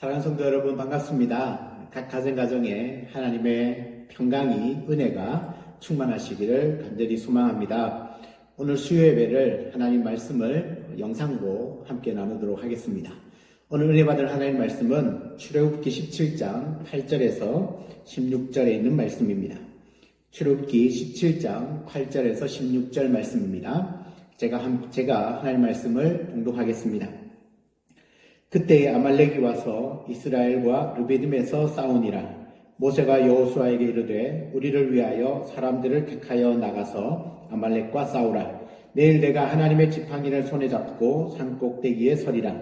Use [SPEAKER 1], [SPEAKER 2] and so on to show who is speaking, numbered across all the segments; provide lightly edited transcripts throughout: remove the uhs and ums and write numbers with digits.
[SPEAKER 1] 사랑하는 성도 여러분, 반갑습니다. 각 가정가정에 하나님의 평강이, 은혜가 충만하시기를 간절히 소망합니다. 오늘 수요 예배를 하나님 말씀을 영상으로 함께 나누도록 하겠습니다. 오늘 은혜 받을 하나님 말씀은 출애굽기 17장 8절에서 16절에 있는 말씀입니다. 출애굽기 17장 8절에서 16절 말씀입니다. 제가 하나님 말씀을 봉독하겠습니다. 그때에 아말렉이 와서 이스라엘과 르비딤에서 싸우니라. 모세가 여호수아에게 이르되 우리를 위하여 사람들을 택하여 나가서 아말렉과 싸우라. 내일 내가 하나님의 지팡이를 손에 잡고 산 꼭대기에 서리라.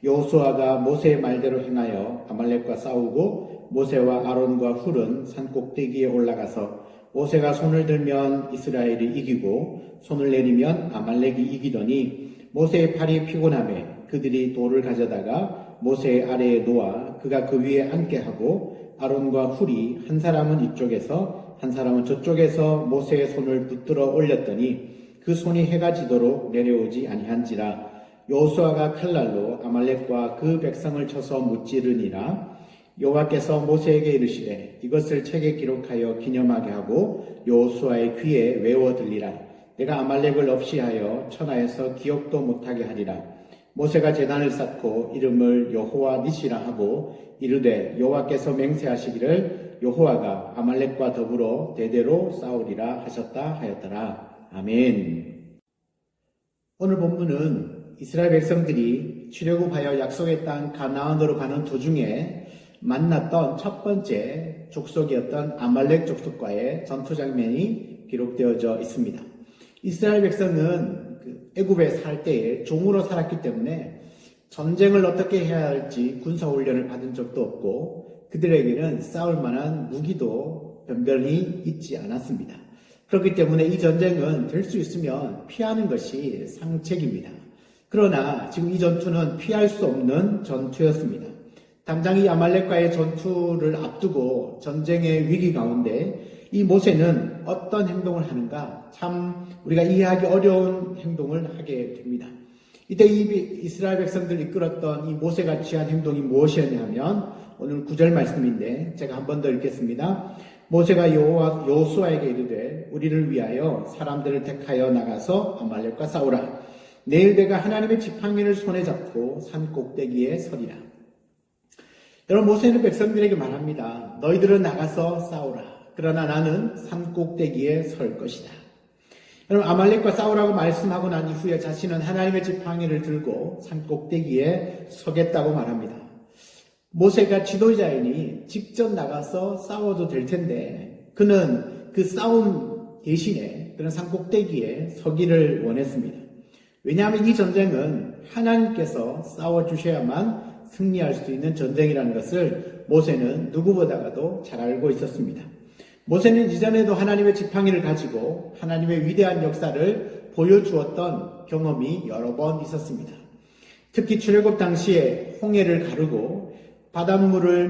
[SPEAKER 1] 여호수아가 모세의 말대로 행하여 아말렉과 싸우고 모세와 아론과 훌은 산 꼭대기에 올라가서 모세가 손을 들면 이스라엘이 이기고 손을 내리면 아말렉이 이기더니 모세의 팔이 피곤하매 그들이 돌을 가져다가 모세의 아래에 놓아 그가 그 위에 앉게 하고 아론과 훌이 한 사람은 이쪽에서 한 사람은 저쪽에서 모세의 손을 붙들어 올렸더니 그 손이 해가 지도록 내려오지 아니한지라. 여호수아가 칼날로 아말렉과 그 백성을 쳐서 무찌르니라. 여호와께서 모세에게 이르시되 이것을 책에 기록하여 기념하게 하고 여호수아의 귀에 외워 들리라. 내가 아말렉을 없이 하여 천하에서 기억도 못하게 하리라. 모세가 제단을 쌓고 이름을 여호와 니시라 하고 이르되 여호와께서 맹세하시기를 여호와가 아말렉과 더불어 대대로 싸우리라 하셨다 하였더라. 아멘. 오늘 본문은 이스라엘 백성들이 출애굽하여 약속의 땅 가나안으로 가는 도중에 만났던 첫 번째 족속이었던 아말렉 족속과의 전투 장면이 기록되어져 있습니다. 이스라엘 백성은 애굽에 살 때에 종으로 살았기 때문에 전쟁을 어떻게 해야 할지 군사훈련을 받은 적도 없고 그들에게는 싸울 만한 무기도 변변히 있지 않았습니다. 그렇기 때문에 이 전쟁은 될 수 있으면 피하는 것이 상책입니다. 그러나 지금 이 전투는 피할 수 없는 전투였습니다. 당장 이 아말렉과의 전투를 앞두고 전쟁의 위기 가운데 이 모세는 어떤 행동을 하는가? 참 우리가 이해하기 어려운 행동을 하게 됩니다. 이때 이 이스라엘 백성들을 이끌었던 이 모세가 취한 행동이 무엇이었냐 하면 오늘 9절 말씀인데 제가 한 번 더 읽겠습니다. 모세가 여호수아에게 이르되 우리를 위하여 사람들을 택하여 나가서 아말렉과 싸우라. 내일 내가 하나님의 지팡이를 손에 잡고 산 꼭대기에 서리라. 여러분, 모세는 백성들에게 말합니다. 너희들은 나가서 싸우라. 그러나 나는 산 꼭대기에 설 것이다. 여러분, 아말렉과 싸우라고 말씀하고 난 이후에 자신은 하나님의 지팡이를 들고 산 꼭대기에 서겠다고 말합니다. 모세가 지도자이니 직접 나가서 싸워도 될 텐데 그는 그 싸움 대신에 그런 산 꼭대기에 서기를 원했습니다. 왜냐하면 이 전쟁은 하나님께서 싸워주셔야만 승리할 수 있는 전쟁이라는 것을 모세는 누구보다도 잘 알고 있었습니다. 모세는 이전에도 하나님의 지팡이를 가지고 하나님의 위대한 역사를 보여주었던 경험이 여러 번 있었습니다. 특히 출애굽 당시에 홍해를 가르고 바닷길을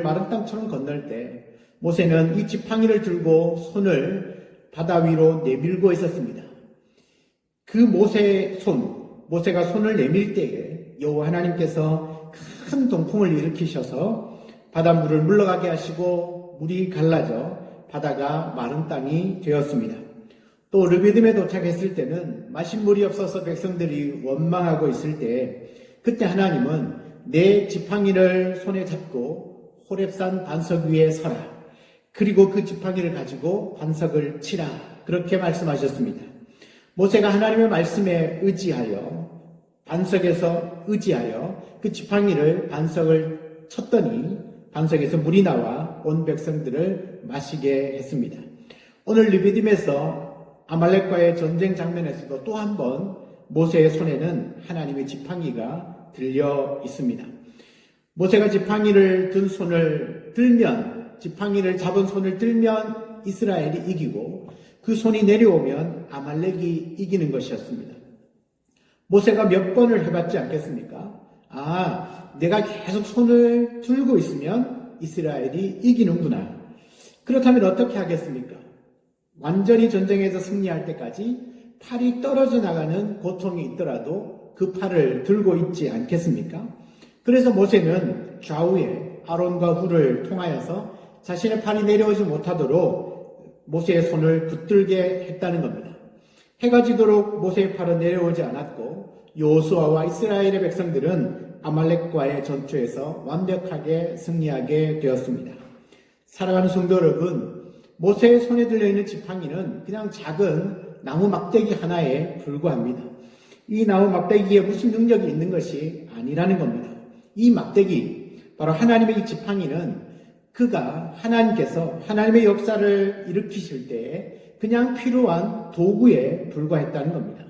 [SPEAKER 1] 마른 땅처럼 건널 때 모세는 이 지팡이를 들고 손을 바다 위로 내밀고 있었습니다. 그 모세가 손을 내밀 때에 여호와 하나님께서 큰 동풍을 일으키셔서 바닷물을 물러가게 하시고 물이 갈라져 바다가 마른 땅이 되었습니다. 또 르비딤에 도착했을 때는 마실 물이 없어서 백성들이 원망하고 있을 때 그때 하나님은 내 지팡이를 손에 잡고 호렙산 반석 위에 서라. 그리고 그 지팡이를 가지고 반석을 치라. 그렇게 말씀하셨습니다. 모세가 하나님의 말씀에 반석에서 의지하여 그 지팡이를 반석을 쳤더니 반석에서 물이 나와 온 백성들을 마시게 했습니다. 오늘 르비딤에서 아말렉과의 전쟁 장면에서도 또 한 번 모세의 손에는 하나님의 지팡이가 들려 있습니다. 모세가 지팡이를 잡은 손을 들면 이스라엘이 이기고 그 손이 내려오면 아말렉이 이기는 것이었습니다. 모세가 몇 번을 해봤지 않겠습니까? 내가 계속 손을 들고 있으면 이스라엘이 이기는구나. 그렇다면 어떻게 하겠습니까? 완전히 전쟁에서 승리할 때까지 팔이 떨어져 나가는 고통이 있더라도 그 팔을 들고 있지 않겠습니까? 그래서 모세는 좌우에 아론과 훌을 통하여서 자신의 팔이 내려오지 못하도록 모세의 손을 붙들게 했다는 겁니다. 해가 지도록 모세의 팔은 내려오지 않았고 여호수아와 이스라엘의 백성들은 아말렉과의 전투에서 완벽하게 승리하게 되었습니다. 사랑하는 성도 여러분, 모세의 손에 들려있는 지팡이는 그냥 작은 나무 막대기 하나에 불과합니다. 이 나무 막대기에 무슨 능력이 있는 것이 아니라는 겁니다. 이 막대기, 바로 하나님의 이 지팡이는 그가 하나님께서 하나님의 역사를 일으키실 때에 그냥 필요한 도구에 불과했다는 겁니다.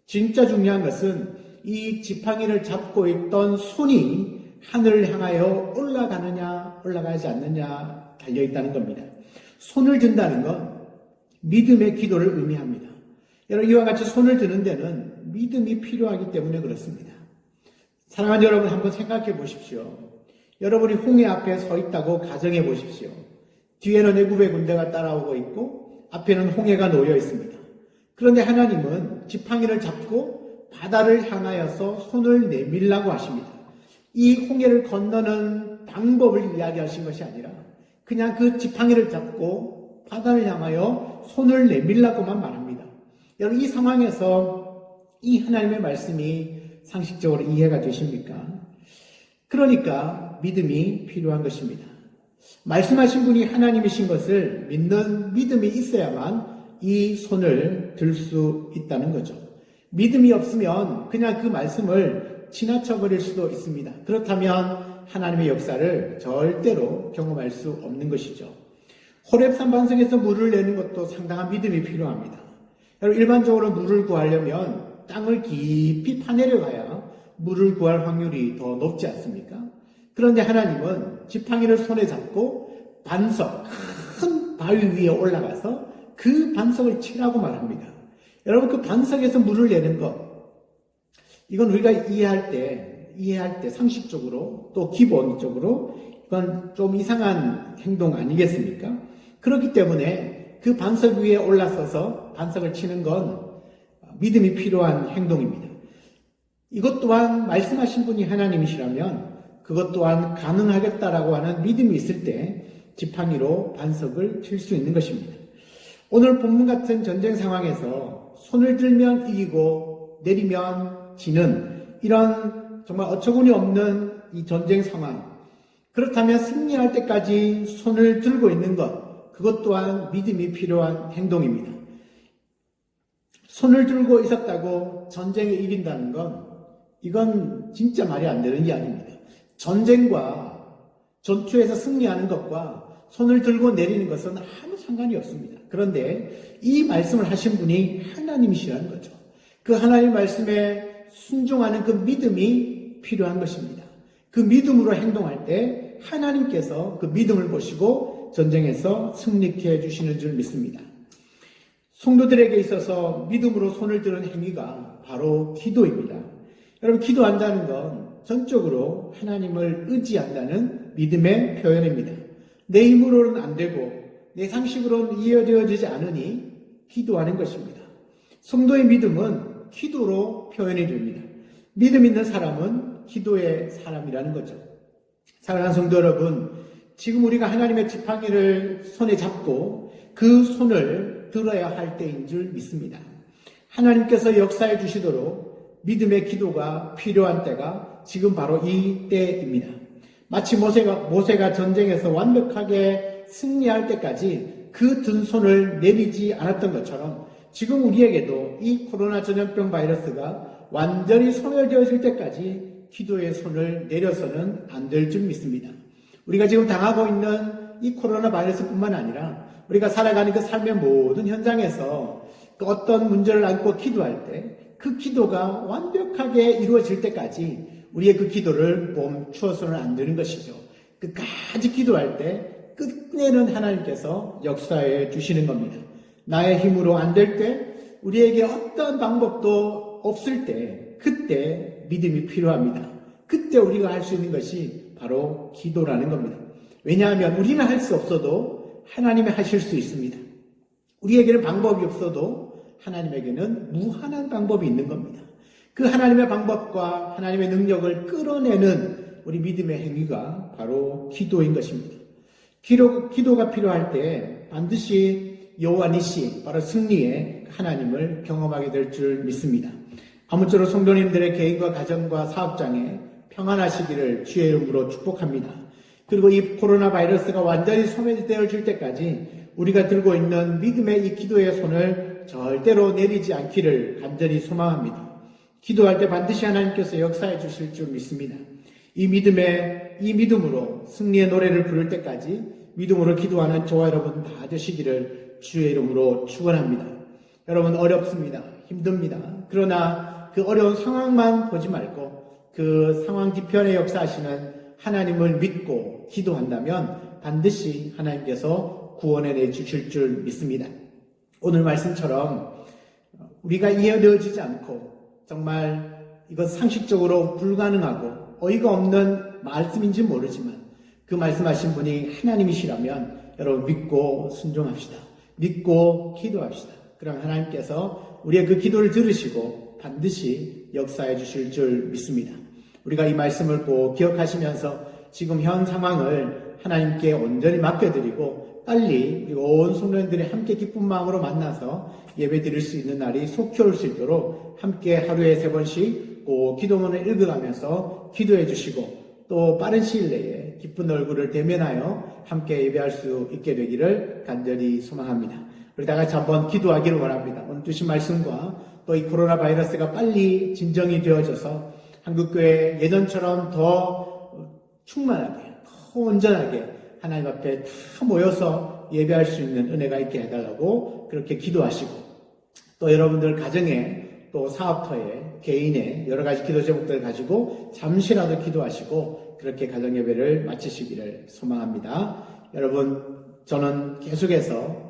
[SPEAKER 1] 진짜 중요한 것은 이 지팡이를 잡고 있던 손이 하늘을 향하여 올라가느냐 올라가지 않느냐 달려있다는 겁니다. 손을 든다는 건 믿음의 기도를 의미합니다. 여러분, 이와 같이 손을 드는 데는 믿음이 필요하기 때문에 그렇습니다. 사랑하는 여러분, 한번 생각해 보십시오. 여러분이 홍해 앞에 서 있다고 가정해 보십시오. 뒤에는 애굽의 군대가 따라오고 있고 앞에는 홍해가 놓여 있습니다. 그런데 하나님은 지팡이를 잡고 바다를 향하여서 손을 내밀라고 하십니다. 이 홍해를 건너는 방법을 이야기하신 것이 아니라 그냥 그 지팡이를 잡고 바다를 향하여 손을 내밀라고만 말합니다. 여러분, 이 상황에서 이 하나님의 말씀이 상식적으로 이해가 되십니까? 그러니까 믿음이 필요한 것입니다. 말씀하신 분이 하나님이신 것을 믿는 믿음이 있어야만 이 손을 들 수 있다는 거죠. 믿음이 없으면 그냥 그 말씀을 지나쳐버릴 수도 있습니다. 그렇다면 하나님의 역사를 절대로 경험할 수 없는 것이죠. 호렙산 반석에서 물을 내는 것도 상당한 믿음이 필요합니다. 여러분, 일반적으로 물을 구하려면 땅을 깊이 파내려가야 물을 구할 확률이 더 높지 않습니까? 그런데 하나님은 지팡이를 손에 잡고 반석, 큰 바위 위에 올라가서 그 반석을 치라고 말합니다. 여러분, 그 반석에서 물을 내는 것, 이건 우리가 이해할 때 상식적으로 또 기본적으로 이건 좀 이상한 행동 아니겠습니까? 그렇기 때문에 그 반석 위에 올라서서 반석을 치는 건 믿음이 필요한 행동입니다. 이것 또한 말씀하신 분이 하나님이시라면 그것 또한 가능하겠다라고 하는 믿음이 있을 때 지팡이로 반석을 칠 수 있는 것입니다. 오늘 본문 같은 전쟁 상황에서 손을 들면 이기고 내리면 지는 이런 정말 어처구니 없는 이 전쟁 상황, 그렇다면 승리할 때까지 손을 들고 있는 것, 그것 또한 믿음이 필요한 행동입니다. 손을 들고 있었다고 전쟁에 이긴다는 건 이건 진짜 말이 안 되는 이야기입니다. 전쟁과 전투에서 승리하는 것과 손을 들고 내리는 것은 아무 상관이 없습니다. 그런데 이 말씀을 하신 분이 하나님이시라는 거죠. 그 하나님 말씀에 순종하는 그 믿음이 필요한 것입니다. 그 믿음으로 행동할 때 하나님께서 그 믿음을 보시고 전쟁에서 승리케 해주시는 줄 믿습니다. 성도들에게 있어서 믿음으로 손을 드는 행위가 바로 기도입니다. 여러분, 기도한다는 건 전적으로 하나님을 의지한다는 믿음의 표현입니다. 내 힘으로는 안 되고 내 상식으로는 이해되어지지 않으니 기도하는 것입니다. 성도의 믿음은 기도로 표현이 됩니다. 믿음 있는 사람은 기도의 사람이라는 거죠. 사랑하는 성도 여러분, 지금 우리가 하나님의 지팡이를 손에 잡고 그 손을 들어야 할 때인 줄 믿습니다. 하나님께서 역사해 주시도록 믿음의 기도가 필요한 때가 지금 바로 이 때입니다. 마치 모세가 전쟁에서 완벽하게 승리할 때까지 그 든 손을 내리지 않았던 것처럼 지금 우리에게도 이 코로나 전염병 바이러스가 완전히 소멸되어질 때까지 기도의 손을 내려서는 안 될 줄 믿습니다. 우리가 지금 당하고 있는 이 코로나 바이러스뿐만 아니라 우리가 살아가는 그 삶의 모든 현장에서 그 어떤 문제를 안고 기도할 때 그 기도가 완벽하게 이루어질 때까지 우리의 그 기도를 멈추어서는 안 되는 것이죠. 끝까지 기도할 때 끝내는 하나님께서 역사해 주시는 겁니다. 나의 힘으로 안 될 때, 우리에게 어떤 방법도 없을 때, 그때 믿음이 필요합니다. 그때 우리가 할 수 있는 것이 바로 기도라는 겁니다. 왜냐하면 우리는 할 수 없어도 하나님이 하실 수 있습니다. 우리에게는 방법이 없어도 하나님에게는 무한한 방법이 있는 겁니다. 그 하나님의 방법과 하나님의 능력을 끌어내는 우리 믿음의 행위가 바로 기도인 것입니다. 기도가 필요할 때 반드시 여호와 니시, 바로 승리의 하나님을 경험하게 될 줄 믿습니다. 아무쪼록 성도님들의 개인과 가정과 사업장에 평안하시기를 주의 이름으로 축복합니다. 그리고 이 코로나 바이러스가 완전히 소멸되어질 때까지 우리가 들고 있는 믿음의 이 기도의 손을 절대로 내리지 않기를 간절히 소망합니다. 기도할 때 반드시 하나님께서 역사해 주실 줄 믿습니다. 이 믿음으로 승리의 노래를 부를 때까지 믿음으로 기도하는 저와 여러분 다 되시기를 주의 이름으로 축원합니다. 여러분 어렵습니다. 힘듭니다. 그러나 그 어려운 상황만 보지 말고 그 상황 뒤편에 역사하시는 하나님을 믿고 기도한다면 반드시 하나님께서 구원해 주실 줄 믿습니다. 오늘 말씀처럼 우리가 이해되어지지 않고 정말 이것 상식적으로 불가능하고 어이가 없는 말씀인지 모르지만 그 말씀하신 분이 하나님이시라면 여러분 믿고 순종합시다. 믿고 기도합시다. 그럼 하나님께서 우리의 그 기도를 들으시고 반드시 역사해 주실 줄 믿습니다. 우리가 이 말씀을 꼭 기억하시면서 지금 현 상황을 하나님께 온전히 맡겨드리고 빨리 우리 온 성도님들이 함께 기쁜 마음으로 만나서 예배 드릴 수 있는 날이 속히 올 수 있도록 함께 하루에 3번씩 꼭 기도문을 읽어가면서 기도해 주시고 또 빠른 시일 내에 기쁜 얼굴을 대면하여 함께 예배할 수 있게 되기를 간절히 소망합니다. 우리 다 같이 한번 기도하기를 원합니다. 오늘 주신 말씀과 또 이 코로나 바이러스가 빨리 진정이 되어져서 한국교회 예전처럼 더 충만하게, 더 온전하게 하나님 앞에 다 모여서 예배할 수 있는 은혜가 있게 해달라고 그렇게 기도하시고 또 여러분들 가정에 또 사업터에 개인의 여러 가지 기도 제목들을 가지고 잠시라도 기도하시고 그렇게 가정 예배를 마치시기를 소망합니다. 여러분 저는 계속해서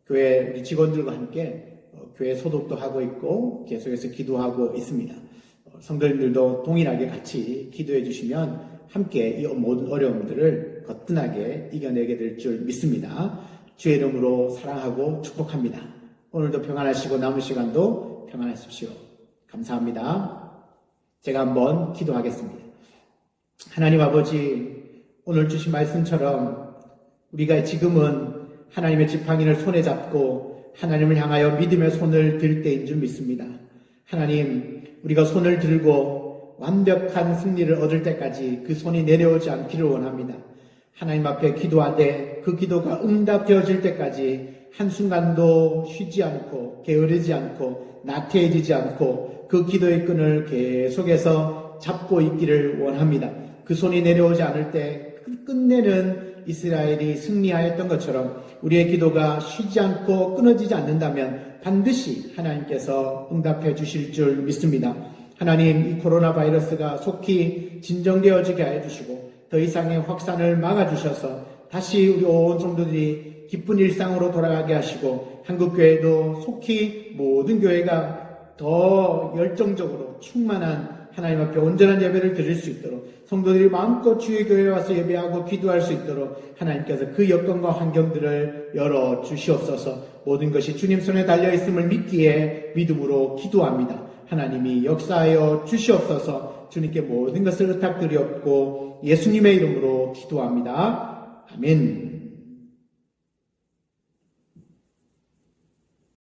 [SPEAKER 1] 교회 우리 직원들과 함께 교회 소독도 하고 있고 계속해서 기도하고 있습니다. 성도님들도 동일하게 같이 기도해 주시면 함께 이 모든 어려움들을 거뜬하게 이겨내게 될 줄 믿습니다. 주의 이름으로 사랑하고 축복합니다. 오늘도 평안하시고 남은 시간도 평안하십시오. 감사합니다. 제가 한번 기도하겠습니다. 하나님 아버지, 오늘 주신 말씀처럼 우리가 지금은 하나님의 지팡이를 손에 잡고 하나님을 향하여 믿음의 손을 들 때인 줄 믿습니다. 하나님, 우리가 손을 들고 완벽한 승리를 얻을 때까지 그 손이 내려오지 않기를 원합니다. 하나님 앞에 기도하되 그 기도가 응답되어질 때까지 한순간도 쉬지 않고 게으르지 않고 나태해지지 않고 그 기도의 끈을 계속해서 잡고 있기를 원합니다. 그 손이 내려오지 않을 때 끝내는 이스라엘이 승리하였던 것처럼 우리의 기도가 쉬지 않고 끊어지지 않는다면 반드시 하나님께서 응답해 주실 줄 믿습니다. 하나님, 이 코로나 바이러스가 속히 진정되어지게 해주시고 더 이상의 확산을 막아주셔서 다시 우리 온 성도들이 기쁜 일상으로 돌아가게 하시고 한국교회도 속히 모든 교회가 더 열정적으로 충만한 하나님 앞에 온전한 예배를 드릴 수 있도록 성도들이 마음껏 주의 교회에 와서 예배하고 기도할 수 있도록 하나님께서 그 여건과 환경들을 열어 주시옵소서. 모든 것이 주님 손에 달려있음을 믿기에 믿음으로 기도합니다. 하나님이 역사하여 주시옵소서. 주님께 모든 것을 의탁드리옵고 예수님의 이름으로 기도합니다. 아멘.